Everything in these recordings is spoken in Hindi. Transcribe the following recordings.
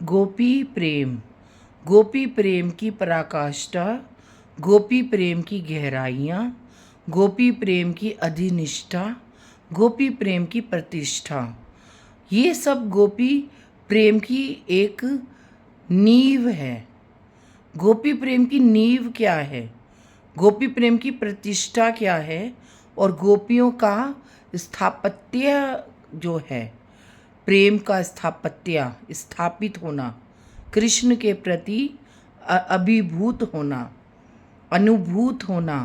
गोपी प्रेम। गोपी प्रेम की पराकाष्ठा, गोपी प्रेम की गहराइयाँ, गोपी प्रेम की अधिनिष्ठा, गोपी प्रेम की प्रतिष्ठा, ये सब गोपी प्रेम की एक नींव है। गोपी प्रेम की नींव क्या है, गोपी प्रेम की प्रतिष्ठा क्या है, और गोपियों का स्थापत्य जो है, प्रेम का स्थापत्य, स्थापित होना, कृष्ण के प्रति अभिभूत होना, अनुभूत होना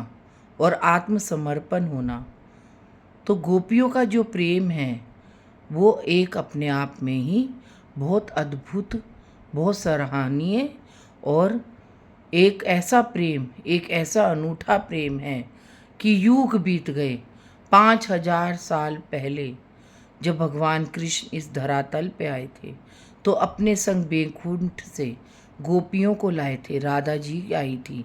और आत्मसमर्पण होना। तो गोपियों का जो प्रेम है वो एक अपने आप में ही बहुत अद्भुत, बहुत सराहनीय और एक ऐसा प्रेम, एक ऐसा अनूठा प्रेम है कि युग बीत गए। 5000 साल पहले जब भगवान कृष्ण इस धरातल पे आए थे तो अपने संग बैकुंठ से गोपियों को लाए थे। राधा जी आई थी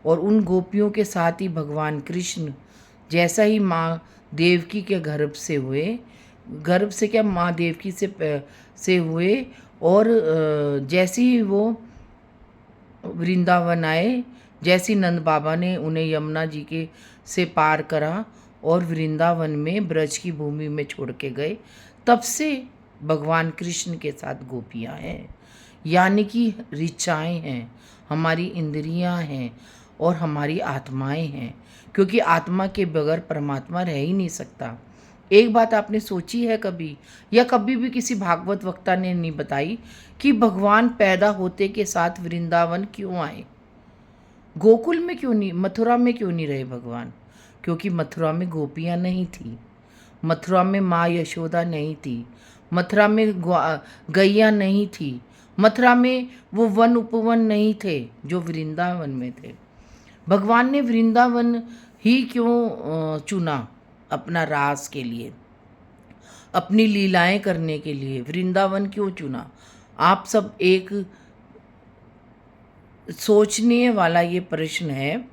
और उन गोपियों के साथ ही भगवान कृष्ण जैसा ही माँ देवकी के गर्भ से हुए, गर्भ से क्या, माँ देवकी से हुए, और जैसे ही वो वृंदावन आए, जैसी नंद बाबा ने उन्हें यमुना जी के से पार करा और वृंदावन में ब्रज की भूमि में छोड़ के गए, तब से भगवान कृष्ण के साथ गोपियाँ हैं। यानी कि ऋचाएँ हैं, हमारी इंद्रियां हैं और हमारी आत्माएं हैं, क्योंकि आत्मा के बगैर परमात्मा रह ही नहीं सकता। एक बात आपने सोची है कभी, या कभी भी किसी भागवत वक्ता ने नहीं बताई कि भगवान पैदा होते के साथ वृंदावन क्यों आए? गोकुल में क्यों नहीं, मथुरा में क्यों नहीं रहे भगवान? क्योंकि मथुरा में गोपियाँ नहीं थी, मथुरा में माँ यशोदा नहीं थी, मथुरा में गैया नहीं थी, मथुरा में वो वन उपवन नहीं थे जो वृंदावन में थे। भगवान ने वृंदावन ही क्यों चुना अपना रास के लिए, अपनी लीलाएं करने के लिए? वृंदावन क्यों चुना? आप सब एक सोचने वाला ये प्रश्न है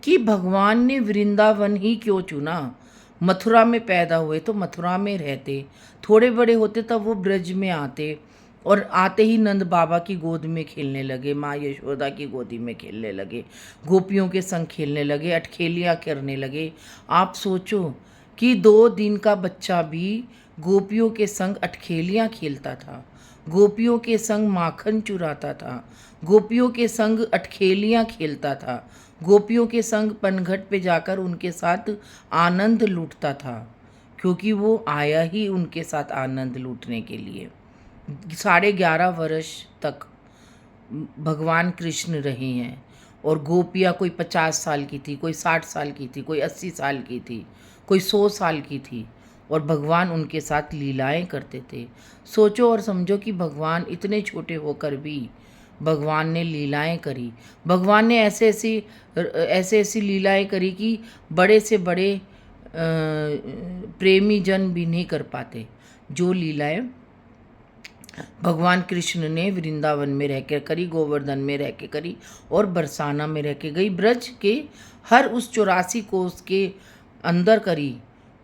कि भगवान ने वृंदावन ही क्यों चुना? मथुरा में पैदा हुए तो मथुरा में रहते, थोड़े बड़े होते तब वो ब्रज में आते, और आते ही नंद बाबा की गोद में खेलने लगे, माँ यशोदा की गोदी में खेलने लगे, गोपियों के संग खेलने लगे, अटखेलियाँ करने लगे। आप सोचो कि 2 दिन का बच्चा भी गोपियों के संग अटखेलियाँ खेलता था, गोपियों के संग माखन चुराता था, गोपियों के संग अटखेलियाँ खेलता था, गोपियों के संग पनघट पे जाकर उनके साथ आनंद लूटता था, क्योंकि वो आया ही उनके साथ आनंद लूटने के लिए। 11.5 वर्ष तक भगवान कृष्ण रहे हैं, और गोपियाँ कोई 50 साल की थी, कोई 60 साल की थी, कोई 80 साल की थी, कोई 100 साल की थी, और भगवान उनके साथ लीलाएं करते थे। सोचो और समझो कि भगवान इतने छोटे होकर भी भगवान ने लीलाएं करी। भगवान ने ऐसे ऐसी लीलाएं करी कि बड़े से बड़े प्रेमी जन भी नहीं कर पाते जो लीलाएं भगवान कृष्ण ने वृंदावन में रह के करी, गोवर्धन में रह के करी, और बरसाना में रह के गई, ब्रज के हर उस 84 कोस के अंदर करी।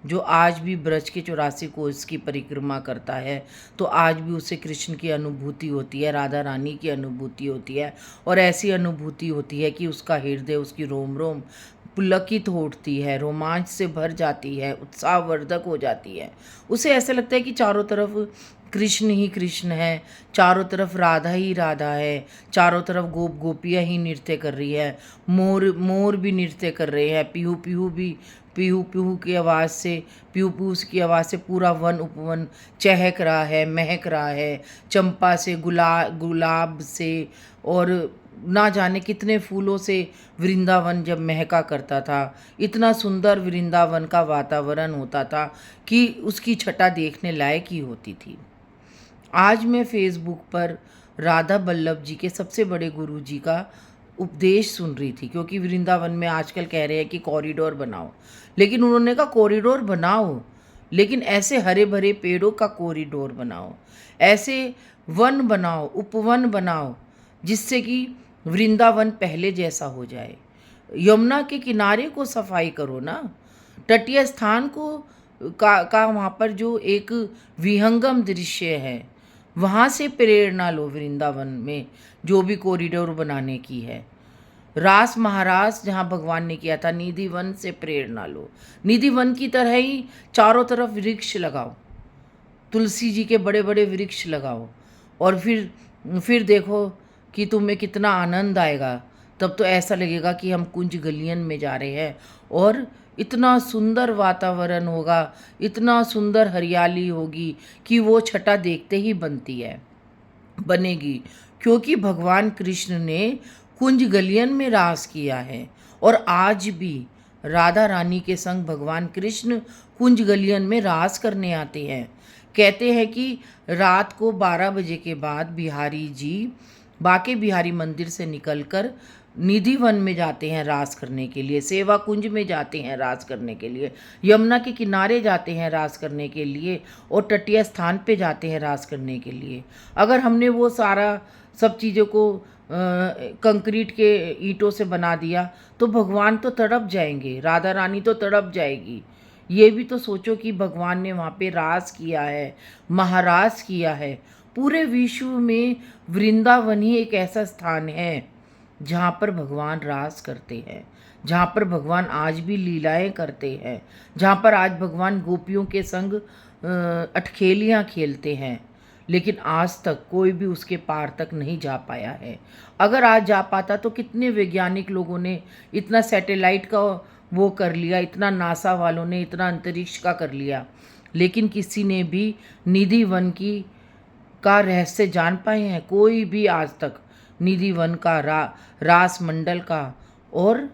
जो आज भी ब्रज के 84 कोस की परिक्रमा करता है तो आज भी उसे कृष्ण की अनुभूति होती है, राधा रानी की अनुभूति होती है, और ऐसी अनुभूति होती है कि उसका हृदय, उसकी रोम रोम पुलकित हो उठती है, रोमांच से भर जाती है, उत्साहवर्धक हो जाती है। उसे ऐसा लगता है कि चारों तरफ कृष्ण ही कृष्ण है, चारों तरफ राधा ही राधा है, चारों तरफ गोपियाँ ही नृत्य कर रही है, मोर भी नृत्य कर रहे हैं, पीहू पीहू भी, पीहू पीहू की आवाज़ से, पीहू पीहू की आवाज़ से पूरा वन उपवन चहक रहा है, महक रहा है, चंपा से, गुलाब से, और ना जाने कितने फूलों से वृंदावन जब महका करता था। इतना सुंदर वृंदावन का वातावरण होता था कि उसकी छटा देखने लायक ही होती थी। आज मैं फेसबुक पर राधा बल्लभ जी के सबसे बड़े गुरु जी का उपदेश सुन रही थी, क्योंकि वृंदावन में आजकल कह रहे हैं कि कॉरिडोर बनाओ, लेकिन उन्होंने कहा कॉरिडोर बनाओ, लेकिन ऐसे हरे भरे पेड़ों का कॉरिडोर बनाओ, ऐसे वन बनाओ, उपवन बनाओ, जिससे कि वृंदावन पहले जैसा हो जाए। यमुना के किनारे को सफाई करो ना, तटीय स्थान को का वहाँ पर जो एक विहंगम दृश्य है वहाँ से प्रेरणा लो वृंदावन में जो भी कॉरिडोर बनाने की है। रास महारास जहाँ भगवान ने किया था, निधि वन से प्रेरणा लो। निधि वन की तरह ही चारों तरफ वृक्ष लगाओ, तुलसी जी के बड़े बड़े वृक्ष लगाओ, और फिर देखो कि तुम्हें कितना आनंद आएगा। तब तो ऐसा लगेगा कि हम कुंज गलियन में जा रहे हैं, और इतना सुंदर वातावरण होगा, इतना सुंदर हरियाली होगी कि वो छटा देखते ही बनेगी, क्योंकि भगवान कृष्ण ने कुंज गलियन में रास किया है। और आज भी राधा रानी के संग भगवान कृष्ण कुंज गलियन में रास करने आते हैं। कहते हैं कि रात को 12 बजे के बाद बिहारी जी बाके बिहारी मंदिर से निकलकर निधि वन में जाते हैं रास करने के लिए, सेवा कुंज में जाते हैं रास करने के लिए, यमुना के किनारे जाते हैं रास करने के लिए, और तटीय स्थान पे जाते हैं रास करने के लिए। अगर हमने वो सारा सब चीज़ों को कंक्रीट के ईंटों से बना दिया तो भगवान तो तड़प जाएंगे, राधा रानी तो तड़प जाएगी। ये भी तो सोचो कि भगवान ने वहाँ पे रास किया है, महारास किया है। पूरे विश्व में वृंदावन ही एक ऐसा स्थान है जहाँ पर भगवान रास करते हैं, जहाँ पर भगवान आज भी लीलाएं करते हैं, जहाँ पर आज भगवान गोपियों के संग अटखेलियाँ खेलते हैं। लेकिन आज तक कोई भी उसके पार तक नहीं जा पाया है। अगर आज जा पाता तो कितने वैज्ञानिक लोगों ने इतना सैटेलाइट का वो कर लिया, इतना नासा वालों ने इतना अंतरिक्ष का कर लिया, लेकिन किसी ने भी निधि वन की का रहस्य जान पाए हैं? कोई भी आज तक निधि वन का रास मंडल का, और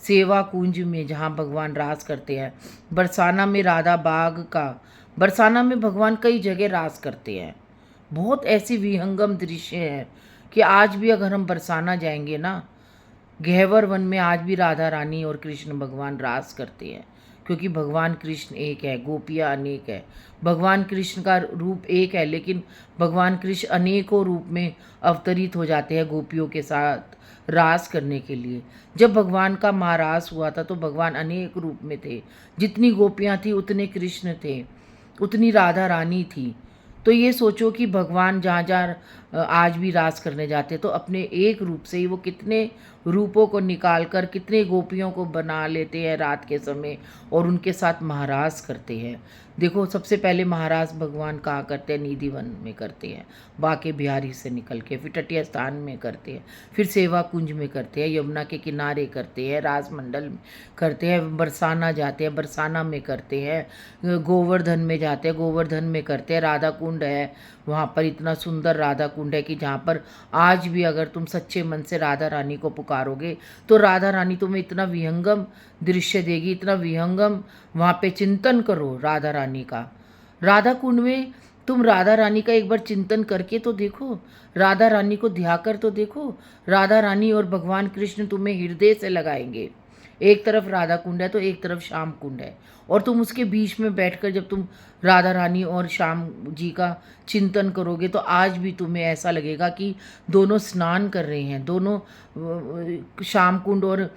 सेवा कुंज में जहाँ भगवान रास करते हैं, बरसाना में राधा बाग का, बरसाना में भगवान कई जगह रास करते हैं। बहुत ऐसी विहंगम दृश्य हैं कि आज भी अगर हम बरसाना जाएंगे ना, गहवर वन में आज भी राधा रानी और कृष्ण भगवान रास करते हैं, क्योंकि भगवान कृष्ण एक है, गोपियाँ अनेक है। भगवान कृष्ण का रूप एक है, लेकिन भगवान कृष्ण अनेकों रूप में अवतरित हो जाते हैं गोपियों के साथ रास करने के लिए। जब भगवान का महारास हुआ था तो भगवान अनेक रूप में थे, जितनी गोपियाँ थी उतने कृष्ण थे, उतनी राधा रानी थी। तो ये सोचो कि भगवान जहाँ जहाँ आज भी रास करने जाते तो अपने एक रूप से ही वो कितने रूपों को निकाल कर कितने गोपियों को बना लेते हैं रात के समय, और उनके साथ महारास करते हैं। देखो, सबसे पहले महाराज भगवान कहाँ करते हैं? निधि वन में करते हैं, बाके बिहारी से निकल के, फिर तटीय स्थान में करते हैं, फिर सेवा कुंज में करते हैं, यमुना के किनारे करते हैं, राजमंडल में करते हैं, बरसाना जाते हैं, बरसाना में करते हैं, गोवर्धन में जाते हैं, गोवर्धन में करते हैं, राधा कुंड है वहाँ पर, इतना सुंदर राधा कुंड है कि जहाँ पर आज भी अगर तुम सच्चे मन से राधा रानी को पुकारोगे तो राधा रानी तुम्हें इतना विहंगम दृश्य देगी, इतना विहंगम। वहाँ पे चिंतन करो राधा रानी का, राधा कुंड में तुम राधा रानी का एक बार चिंतन करके तो देखो, राधा रानी को ध्याकर तो देखो। राधा रानी और भगवान कृष्ण तुम्हें हृदय से लगाएंगे। एक तरफ राधा कुंड है तो एक तरफ श्याम कुंड है, और तुम उसके बीच में बैठकर जब तुम राधा रानी और श्याम जी का चिंतन करोगे तो आज भी तुम्हें ऐसा लगेगा कि दोनों स्नान कर रहे हैं, दोनों श्याम कुंड और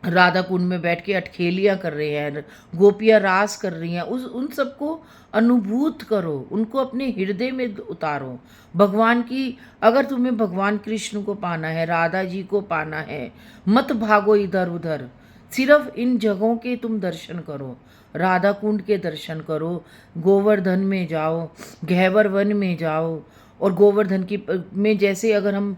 राधा कुंड में बैठ के अटखेलियाँ कर रहे हैं, गोपियाँ रास कर रही हैं। उन सबको अनुभूत करो, उनको अपने हृदय में उतारो। भगवान की, अगर तुम्हें भगवान कृष्ण को पाना है, राधा जी को पाना है, मत भागो इधर उधर, सिर्फ इन जगहों के तुम दर्शन करो। राधा कुंड के दर्शन करो, गोवर्धन में जाओ, गहवर वन में जाओ, और गोवर्धन की में जैसे अगर हम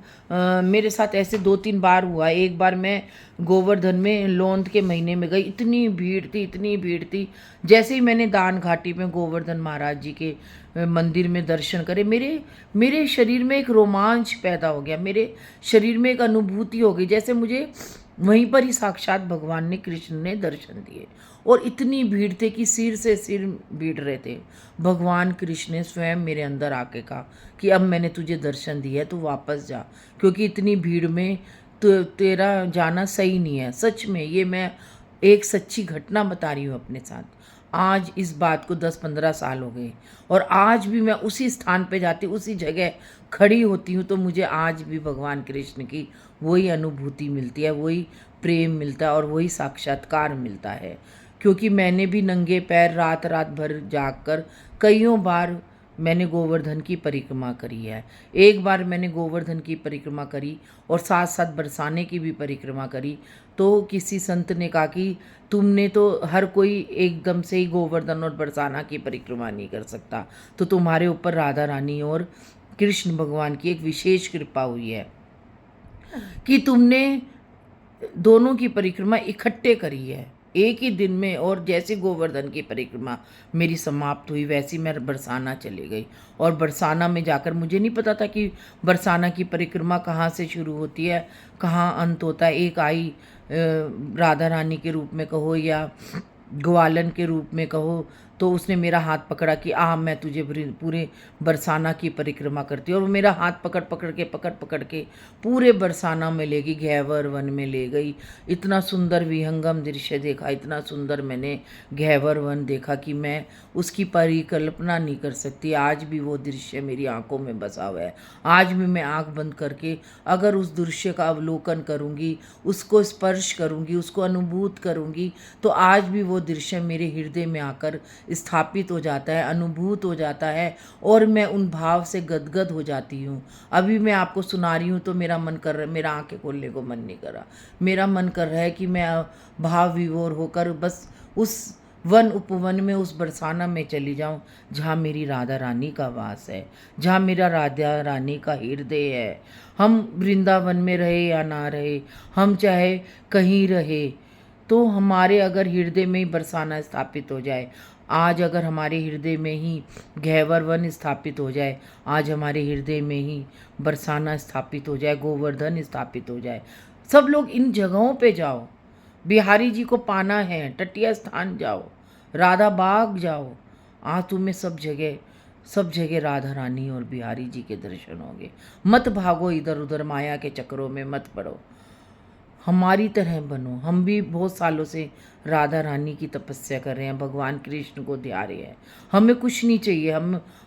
मेरे साथ ऐसे 2-3 बार हुआ। एक बार मैं गोवर्धन में लोंद के महीने में गई, इतनी भीड़ थी, इतनी भीड़ थी। जैसे ही मैंने दान घाटी में गोवर्धन महाराज जी के मंदिर में दर्शन करे, मेरे शरीर में एक रोमांच पैदा हो गया, मेरे शरीर में एक अनुभूति हो गई, जैसे मुझे वहीं पर ही साक्षात भगवान ने, कृष्ण ने दर्शन दिए। और इतनी भीड़ थे कि सिर से सिर भीड़ रहे थे। भगवान कृष्ण ने स्वयं मेरे अंदर आके कहा कि अब मैंने तुझे दर्शन दिया है, तो वापस जा, क्योंकि इतनी भीड़ में तो तेरा जाना सही नहीं है। सच में ये मैं एक सच्ची घटना बता रही हूँ अपने साथ। आज इस बात को 10-15 साल हो गए, और आज भी मैं उसी स्थान पे जाती, उसी जगह खड़ी होती हूँ, तो मुझे आज भी भगवान कृष्ण की वही अनुभूति मिलती है, वही प्रेम मिलता है, और वही साक्षात्कार मिलता है। क्योंकि मैंने भी नंगे पैर रात रात भर जाग कर कईयों बार मैंने गोवर्धन की परिक्रमा करी है। एक बार मैंने गोवर्धन की परिक्रमा करी और साथ साथ बरसाने की भी परिक्रमा करी, तो किसी संत ने कहा कि तुमने तो, हर कोई एकदम से ही गोवर्धन और बरसाना की परिक्रमा नहीं कर सकता, तो तुम्हारे ऊपर राधा रानी और कृष्ण भगवान की एक विशेष कृपा हुई है कि तुमने दोनों की परिक्रमा इकट्ठे करी है एक ही दिन में। और जैसे गोवर्धन की परिक्रमा मेरी समाप्त हुई, वैसी मैं बरसाना चली गई। और बरसाना में जाकर मुझे नहीं पता था कि बरसाना की परिक्रमा कहाँ से शुरू होती है, कहाँ अंत होता है। एक आई राधा रानी के रूप में कहो या ग्वालन के रूप में कहो, तो उसने मेरा हाथ पकड़ा कि मैं तुझे पूरे बरसाना की परिक्रमा करती हूँ। और वो मेरा हाथ पकड़ पकड़ के पूरे बरसाना में ले गई, घैवर वन में ले गई। इतना सुंदर विहंगम दृश्य देखा, इतना सुंदर मैंने घैवर वन देखा कि मैं उसकी परिकल्पना नहीं कर सकती। आज भी वो दृश्य मेरी आंखों में बसा हुआ है। आज भी मैं आंख बंद करके अगर उस दृश्य का अवलोकन करूँगी, उसको स्पर्श करूँगी, उसको अनुभूत करूँगी, तो आज भी वो दृश्य मेरे हृदय में आकर स्थापित हो जाता है, अनुभूत हो जाता है और मैं उन भाव से गदगद हो जाती हूँ। अभी मैं आपको सुना रही हूँ तो मेरा मन कर रहा, मेरा आंखें खोलने को मन नहीं कर रहा। मेरा मन कर रहा है कि मैं भाव विभोर होकर बस उस वन उपवन में, उस बरसाना में चली जाऊं जहाँ मेरी राधा रानी का वास है, जहाँ मेरा राधा रानी का हृदय है। हम वृंदावन में रहे या ना रहे, हम चाहे कहीं रहे, तो हमारे अगर हृदय में ही बरसाना स्थापित हो जाए, आज अगर हमारे हृदय में ही घैवर वन स्थापित हो जाए, आज हमारे हृदय में ही बरसाना स्थापित हो जाए, गोवर्धन स्थापित हो जाए, सब लोग इन जगहों पे जाओ। बिहारी जी को पाना है, टटिया स्थान जाओ, राधा बाग जाओ, आज तुम्हें सब जगह राधा रानी और बिहारी जी के दर्शन होंगे। मत भागो इधर उधर, माया के चक्करों में मत पड़ो, हमारी तरह बनो। हम भी बहुत सालों से राधा रानी की तपस्या कर रहे हैं, भगवान कृष्ण को ध्या रहे हैं। हमें कुछ नहीं चाहिए,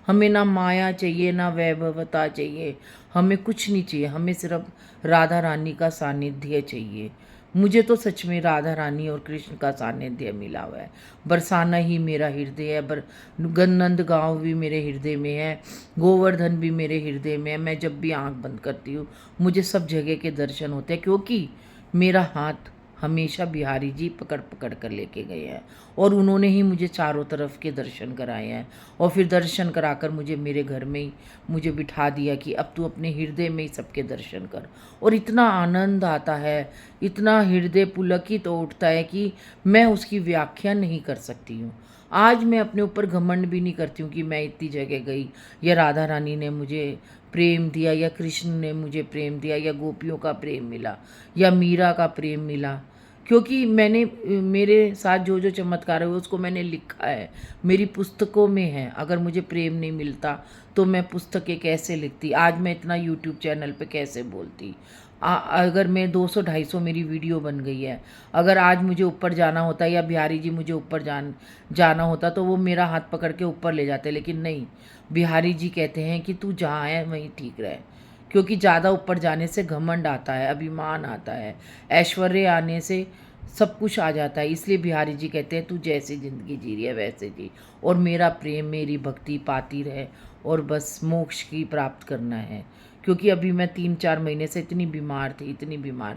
हमें ना माया चाहिए, ना वैभवता चाहिए, हमें कुछ नहीं चाहिए, हमें सिर्फ राधा रानी का सानिध्य चाहिए। मुझे तो सच में राधा रानी और कृष्ण का सानिध्य मिला हुआ है। बरसाना ही मेरा हृदय है, गन्नंद गांव भी मेरे हृदय में है, गोवर्धन भी मेरे हृदय में है। मैं जब भी आंख बंद करती हूँ मुझे सब जगह के दर्शन होते हैं, क्योंकि मेरा हाथ हमेशा बिहारी जी पकड़ पकड़ कर लेके गए हैं और उन्होंने ही मुझे चारों तरफ के दर्शन कराए हैं। और फिर दर्शन कराकर मुझे मेरे घर में ही मुझे बिठा दिया कि अब तू अपने हृदय में ही सबके दर्शन कर। और इतना आनंद आता है, इतना हृदय पुलकित तो उठता है कि मैं उसकी व्याख्या नहीं कर सकती हूँ। आज मैं अपने ऊपर घमंड भी नहीं करती हूँ कि मैं इतनी जगह गई, या राधा रानी ने मुझे प्रेम दिया, या कृष्ण ने मुझे प्रेम दिया, या गोपियों का प्रेम मिला, या मीरा का प्रेम मिला। क्योंकि मैंने, मेरे साथ जो जो चमत्कार हुए उसको मैंने लिखा है, मेरी पुस्तकों में है। अगर मुझे प्रेम नहीं मिलता तो मैं पुस्तकें कैसे लिखती, आज मैं इतना यूट्यूब चैनल पे कैसे बोलती। अगर मैं 200-250 मेरी वीडियो बन गई है, अगर आज मुझे ऊपर जाना होता या बिहारी जी मुझे ऊपर जाना होता तो वो मेरा हाथ पकड़ के ऊपर ले जाते, लेकिन नहीं, बिहारी जी कहते हैं कि तू जहाँ है वहीं ठीक रहे। क्योंकि ज़्यादा ऊपर जाने से घमंड आता है, अभिमान आता है, ऐश्वर्य आने से सब कुछ आ जाता है। इसलिए बिहारी जी कहते हैं तू जैसी ज़िंदगी जी रही है वैसे जी, और मेरा प्रेम, मेरी भक्ति पाती रहे और बस मोक्ष की प्राप्त करना है। क्योंकि अभी मैं 3-4 महीने से इतनी बीमार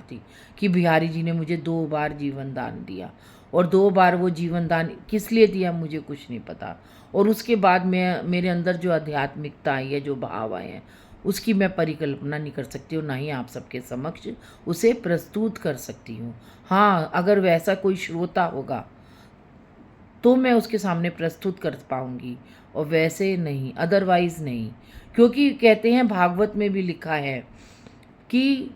थी कि बिहारी जी ने मुझे 2 बार जीवन दान दिया, और 2 बार वो जीवन दान किस लिए दिया मुझे कुछ नहीं पता। और उसके बाद मेरे अंदर जो आध्यात्मिकता आई है, जो भाव आए हैं, उसकी मैं परिकल्पना नहीं कर सकती और ना ही आप सबके समक्ष उसे प्रस्तुत कर सकती हूँ। हाँ, अगर वैसा कोई श्रोता होगा तो मैं उसके सामने प्रस्तुत कर पाऊँगी, और वैसे नहीं, अदरवाइज़ नहीं। क्योंकि कहते हैं, भागवत में भी लिखा है कि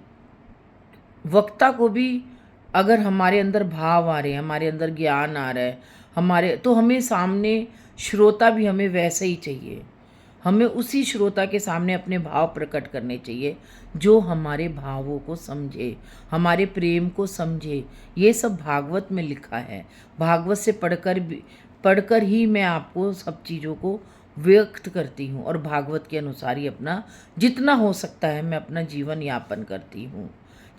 वक्ता को भी अगर हमारे अंदर भाव आ रहे हैं, हमारे अंदर ज्ञान आ रहा है, तो हमें सामने श्रोता भी हमें वैसे ही चाहिए। हमें उसी श्रोता के सामने अपने भाव प्रकट करने चाहिए जो हमारे भावों को समझे, हमारे प्रेम को समझे। ये सब भागवत में लिखा है। भागवत से पढ़कर ही मैं आपको सब चीज़ों को व्यक्त करती हूँ, और भागवत के अनुसार ही अपना जितना हो सकता है मैं अपना जीवन यापन करती हूँ।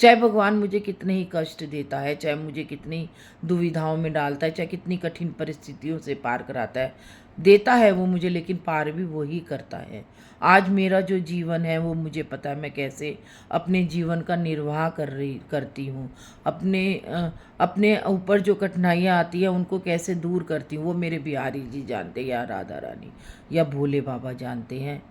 चाहे भगवान मुझे कितने ही कष्ट देता है, चाहे मुझे कितनी दुविधाओं में डालता है, चाहे कितनी कठिन परिस्थितियों से पार कराता है, देता है वो मुझे, लेकिन पार भी वही करता है। आज मेरा जो जीवन है वो मुझे पता है मैं कैसे अपने जीवन का निर्वाह करती हूँ। अपने ऊपर जो कठिनाइयाँ आती हैं उनको कैसे दूर करती हूँ, वो मेरे बिहारी जी जानते हैं, या राधा रानी या भोले बाबा जानते हैं।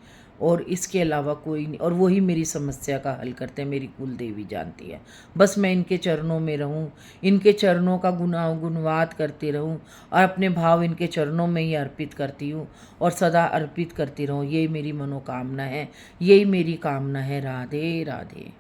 और इसके अलावा कोई नहीं, और वही मेरी समस्या का हल करते हैं, मेरी कुल देवी जानती है। बस मैं इनके चरणों में रहूं, इनके चरणों का गुणवाद करती रहूं, और अपने भाव इनके चरणों में ही अर्पित करती हूँ और सदा अर्पित करती रहूं। यही मेरी मनोकामना है, यही मेरी कामना है। राधे राधे।